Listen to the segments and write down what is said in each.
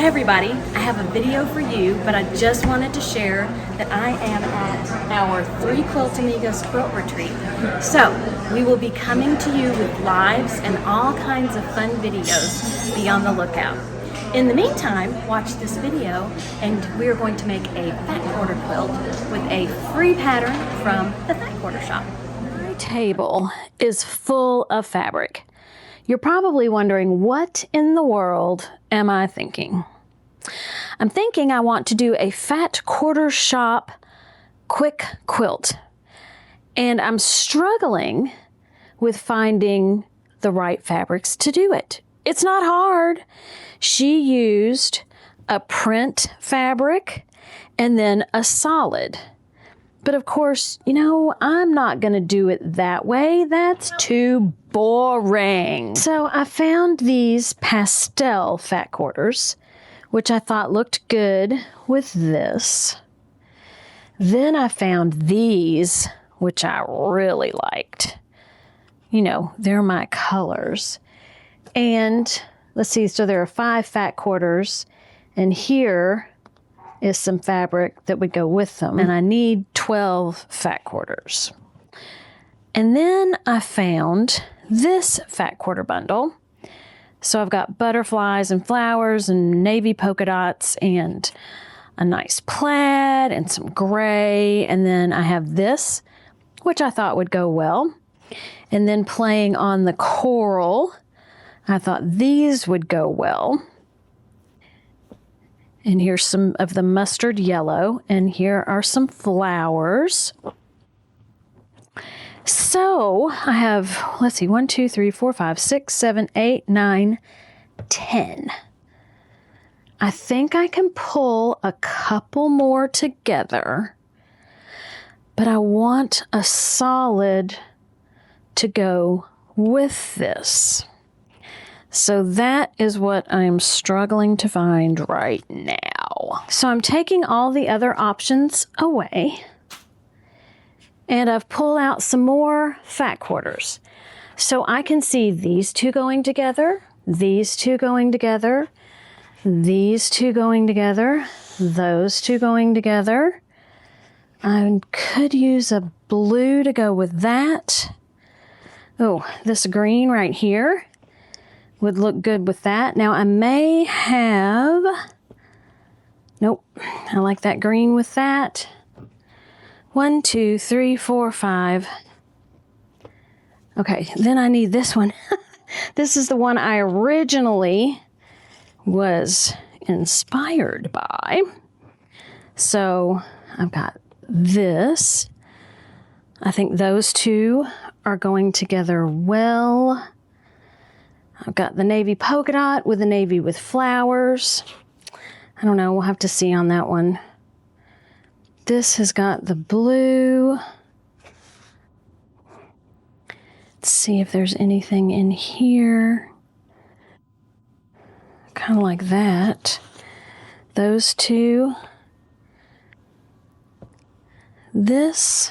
Hi everybody, I have a video for you, but I just wanted to share that I am at our 3 Quilt Amigos quilt retreat. So, we will be coming to you with lives and all kinds of fun videos. Be on the lookout. In the meantime, watch this video and we're going to make a fat quarter quilt with a free pattern from the Fat Quarter Shop. My table is full of fabric. You're probably wondering, what in the world am I thinking? I'm thinking I want to do a Fat Quarter Shop quick quilt. And I'm struggling with finding the right fabrics to do it. It's not hard. She used a print fabric and then a solid. But of course, you know, I'm not going to do it that way. That's too boring. So I found these pastel fat quarters, which I thought looked good with this. Then I found these, which I really liked. You know, they're my colors. And let's see, so there are 5 fat quarters, and here is some fabric that would go with them. And I need 12 fat quarters. And then I found this fat quarter bundle. So I've got butterflies and flowers and navy polka dots and a nice plaid and some gray. And then I have this, which I thought would go well. And then playing on the coral, I thought these would go well. And here's some of the mustard yellow, and here are some flowers. So I have, let's see, 1, 2, 3, 4, 5, 6, 7, 8, 9, 10. I think I can pull a couple more together, but I want a solid to go with this. So that is what I'm struggling to find right now. So I'm taking all the other options away, and I've pulled out some more fat quarters. So I can see these 2 going together, these 2 going together, these 2 going together, those 2 going together. I could use a blue to go with that. Oh, this green right here would look good with that. Now I may have, nope, I like that green with that. 1, 2, 3, 4, 5. Okay, then I need this one. This is the one I originally was inspired by. So I've got this. I think those 2 are going together well. I've got the navy polka dot with the navy with flowers. I don't know, we'll have to see on that one. This has got the blue. Let's see if there's anything in here. Kind of like that. Those 2. This.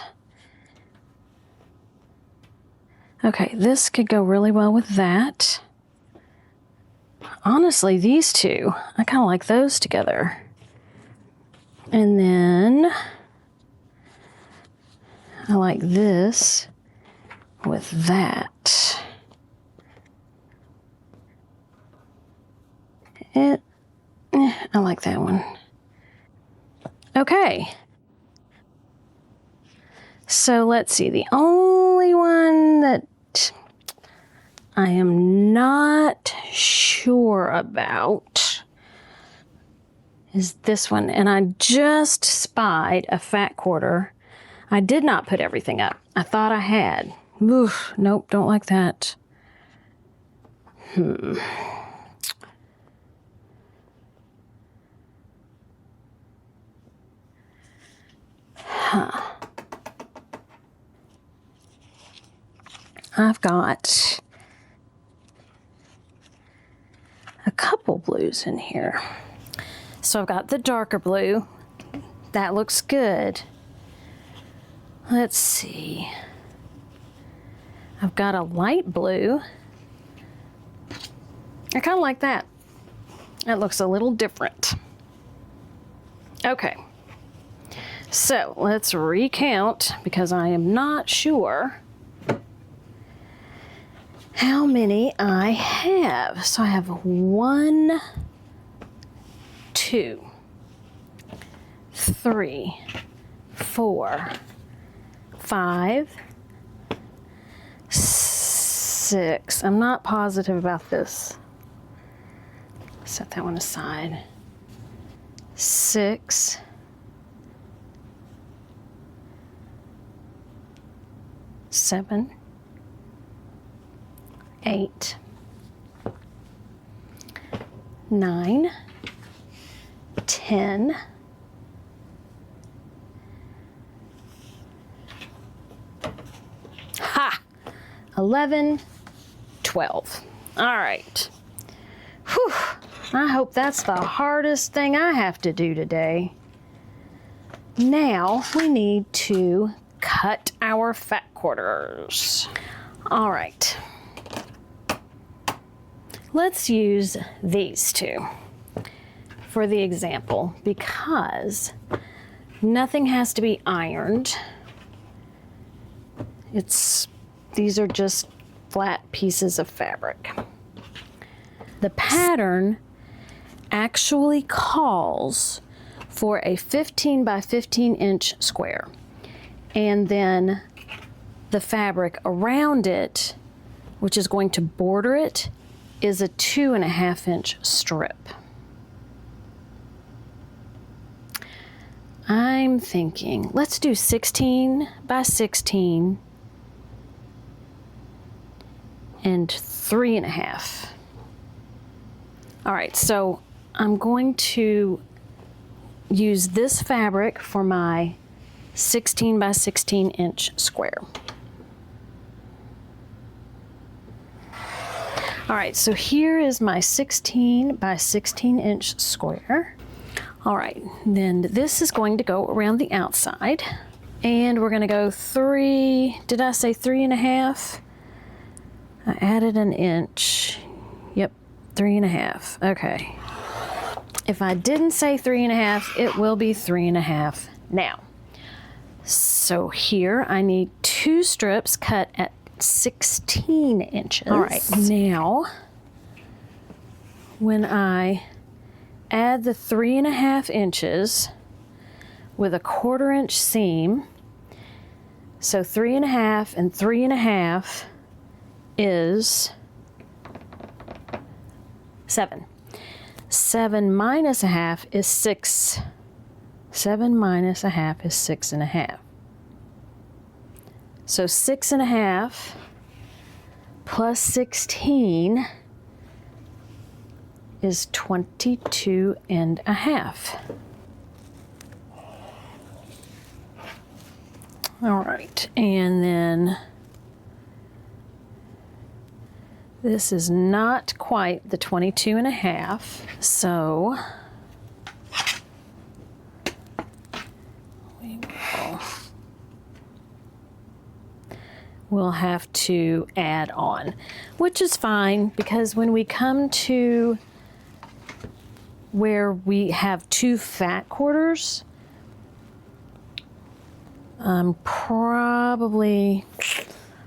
Okay, this could go really well with that. Honestly, these 2, I kind of like those together. And then I like this with that. I like that one. Okay. So let's see. The only one that I am not sure about is this one. And I just spied a fat quarter. I did not put everything up. I thought I had. Oof, nope, don't like that. I've got a couple blues in here. So I've got the darker blue. That looks good. Let's see. I've got a light blue. I kind of like that. That looks a little different. Okay, so let's recount because I am not sure how many I have. So I have 1, 2, 3, 4, 5, 6. I'm not positive about this. Set that one aside. 6, 7, 8, 9, 10, 11, 12. All right. Whew. I hope that's the hardest thing I have to do today. Now we need to cut our fat quarters. All right. Let's use these two for the example because nothing has to be ironed. These are just flat pieces of fabric. The pattern actually calls for a 15 by 15 inch square, and then the fabric around it, which is going to border it, is a 2.5 inch strip. I'm thinking let's do 16 by 16 and 3.5. All right, so I'm going to use this fabric for my 16 by 16 inch square. All right, so here is my 16 by 16 inch square. All right, then this is going to go around the outside, and we're going to go 3, did I say 3.5? I added an inch. Yep, 3.5. Okay. If I didn't say 3.5, it will be 3.5 now. So here I need 2 strips cut at 16 inches. All right, now when I add the 3.5 inches with a 1/4 inch seam, so 3.5 and 3.5 is 7. 7 minus 1/2 is 6. 7 minus 1/2 is 6.5. So 6.5 plus 16 is 22.5. All right, and then this is not quite the 22.5, so we'll have to add on, which is fine because when we come to where we have 2 fat quarters,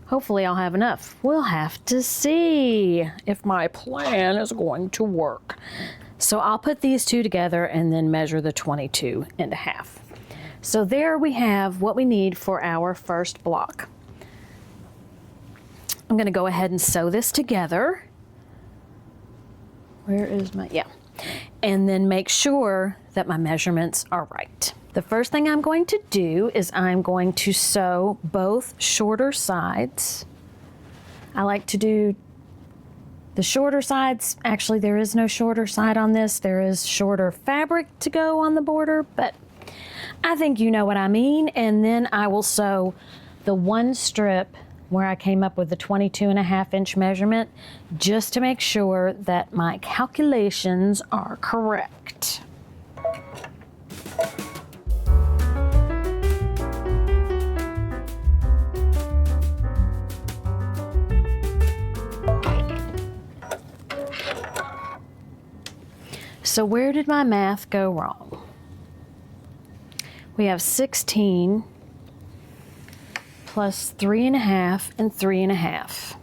hopefully I'll have enough. We'll have to see if my plan is going to work. So I'll put these two together and then measure the 22.5. So there we have what we need for our first block. I'm going to go ahead and sew this together. Where is my, yeah. And then make sure that my measurements are right. The first thing I'm going to do is I'm going to sew both shorter sides. I like to do the shorter sides. Actually, there is no shorter side on this. There is shorter fabric to go on the border, but I think you know what I mean. And then I will sew the one strip where I came up with the 22.5 inch measurement, just to make sure that my calculations are correct. So where did my math go wrong? We have 16 plus 3.5 and 3.5.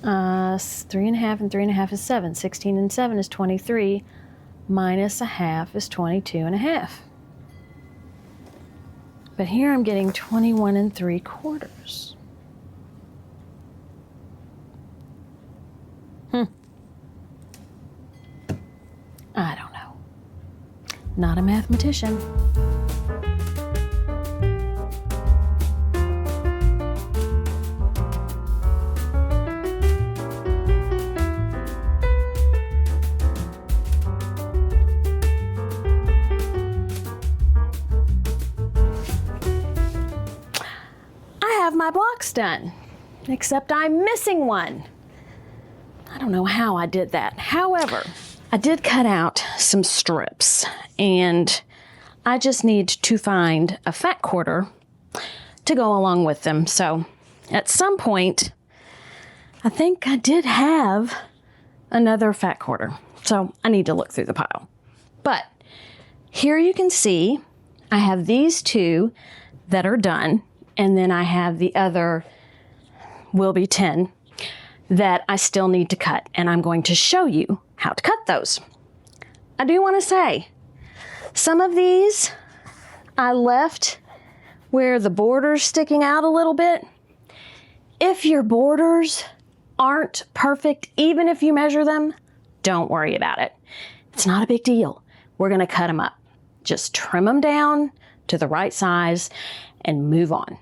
3.5 and 3.5 is 7. 16 and 7 is 23. Minus a half is 22.5. But here I'm getting 21 3/4. I don't know. Not a mathematician. My blocks done, except I'm missing one. I don't know how I did that. However, I did cut out some strips, and I just need to find a fat quarter to go along with them. So at some point, I think I did have another fat quarter. So I need to look through the pile. But here you can see I have these two that are done. And then I have the other, will be 10, that I still need to cut. And I'm going to show you how to cut those. I do want to say, some of these I left where the border's sticking out a little bit. If your borders aren't perfect, even if you measure them, don't worry about it. It's not a big deal. We're going to cut them up. Just trim them down to the right size and move on.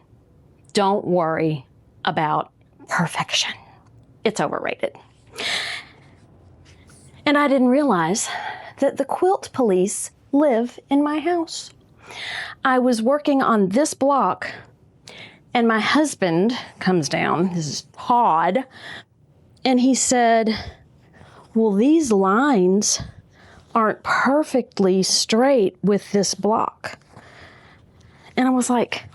Don't worry about perfection. It's overrated. And I didn't realize that the quilt police live in my house. I was working on this block and my husband comes down, this is Todd, and he said, well, these lines aren't perfectly straight with this block. And I was like,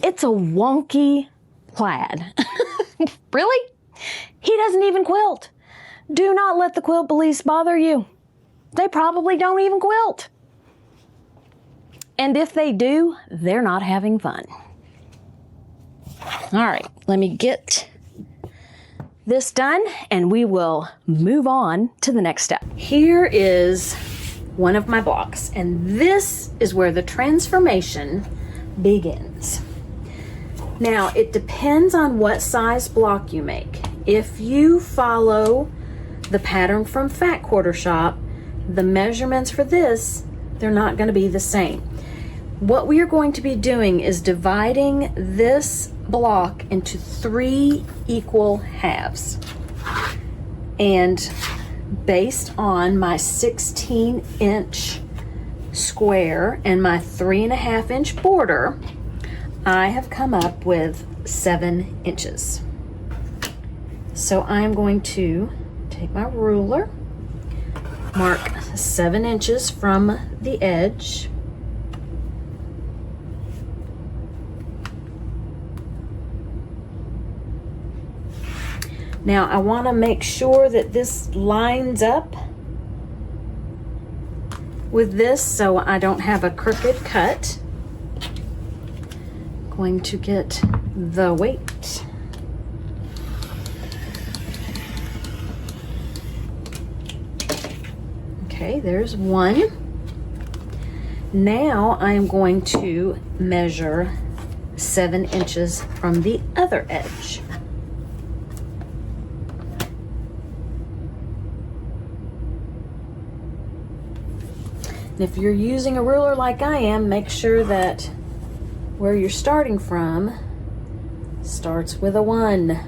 it's a wonky plaid. Really? He doesn't even quilt. Do not let the quilt police bother you. They probably don't even quilt. And if they do, they're not having fun. All right, let me get this done and we will move on to the next step. Here is one of my blocks, and this is where the transformation begins. Now, it depends on what size block you make. If you follow the pattern from Fat Quarter Shop, the measurements for this, they're not going to be the same. What we are going to be doing is dividing this block into 3 equal halves. And based on my 16-inch square and my 3.5-inch border, I have come up with 7 inches. So I'm going to take my ruler, mark 7 inches from the edge. Now I want to make sure that this lines up with this so I don't have a crooked cut. Going to get the weight. Okay, there's one. Now I am going to measure 7 inches from the other edge. And if you're using a ruler like I am, make sure that where you're starting from starts with a 1.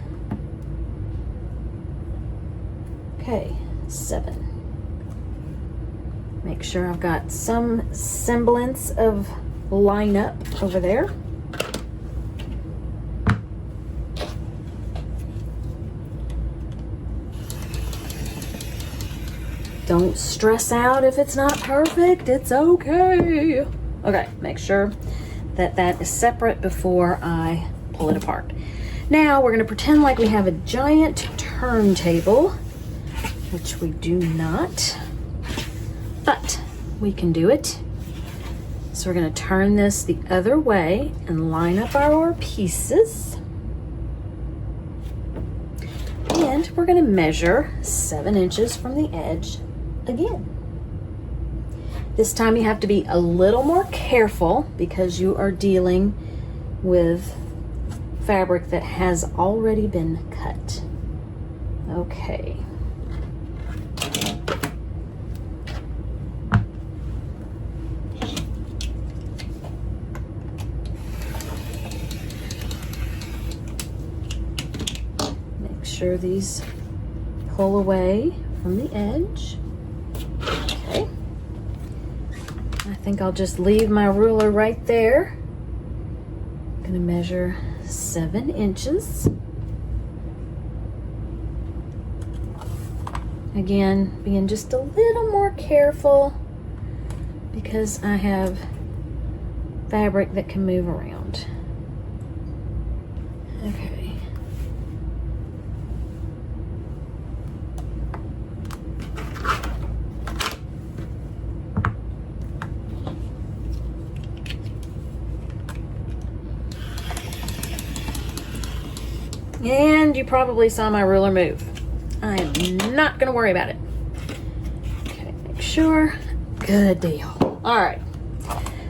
Okay, 7. Make sure I've got some semblance of line up over there. Don't stress out if it's not perfect, it's okay. Okay, make sure that that is separate before I pull it apart. Now we're gonna pretend like we have a giant turntable, which we do not, but we can do it. So we're gonna turn this the other way and line up our pieces. And we're gonna measure 7 inches from the edge again. This time you have to be a little more careful because you are dealing with fabric that has already been cut. Okay. Make sure these pull away from the edge. Okay. I think I'll just leave my ruler right there. I'm gonna measure 7 inches. Again, being just a little more careful because I have fabric that can move around. Okay. And you probably saw my ruler move. I am not gonna worry about it. Okay, make sure. Good deal. All right.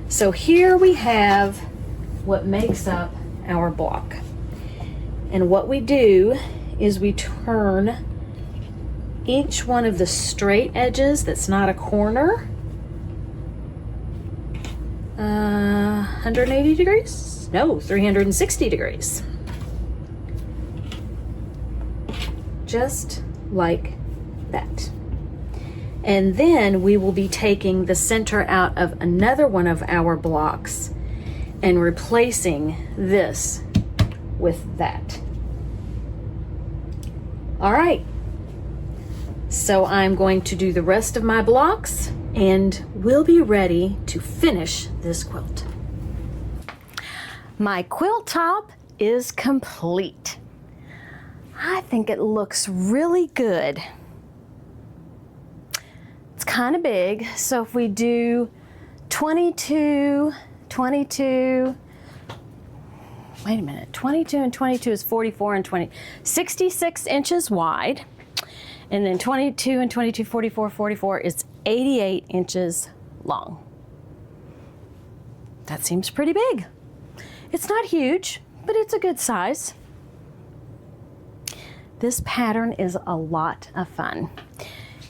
So here we have what makes up our block. And what we do is we turn each one of the straight edges that's not a corner 180 degrees? No, 360 degrees. Just like that. And then we will be taking the center out of another one of our blocks and replacing this with that. All right. So I'm going to do the rest of my blocks and we'll be ready to finish this quilt. My quilt top is complete. I think it looks really good. It's kind of big, so if we do 22, 22, wait a minute, 22 and 22 is 44 and 20, 66 inches wide, and then 22 and 22, 44, 44 is 88 inches long. That seems pretty big. It's not huge, but it's a good size. This pattern is a lot of fun.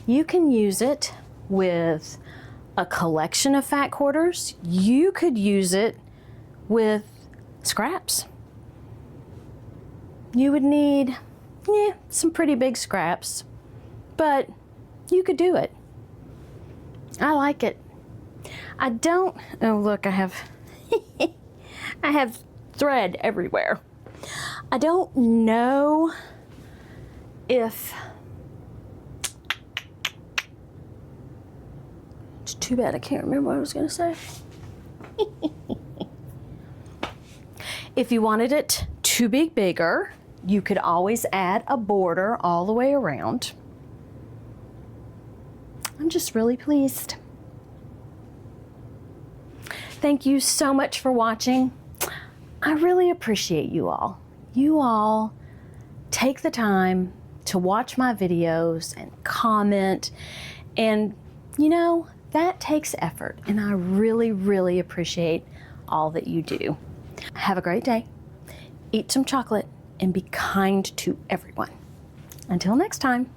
You can use it with a collection of fat quarters. You could use it with scraps. You would need, some pretty big scraps, but you could do it. I like it. I don't, oh look, I have, I have thread everywhere. I don't know if, it's too bad I can't remember what I was going to say. If you wanted it to be bigger, you could always add a border all the way around. I'm just really pleased. Thank you so much for watching. I really appreciate you all. You all take the time to watch my videos and comment, and you know, that takes effort, and I really, really appreciate all that you do. Have a great day, eat some chocolate, and be kind to everyone. Until next time.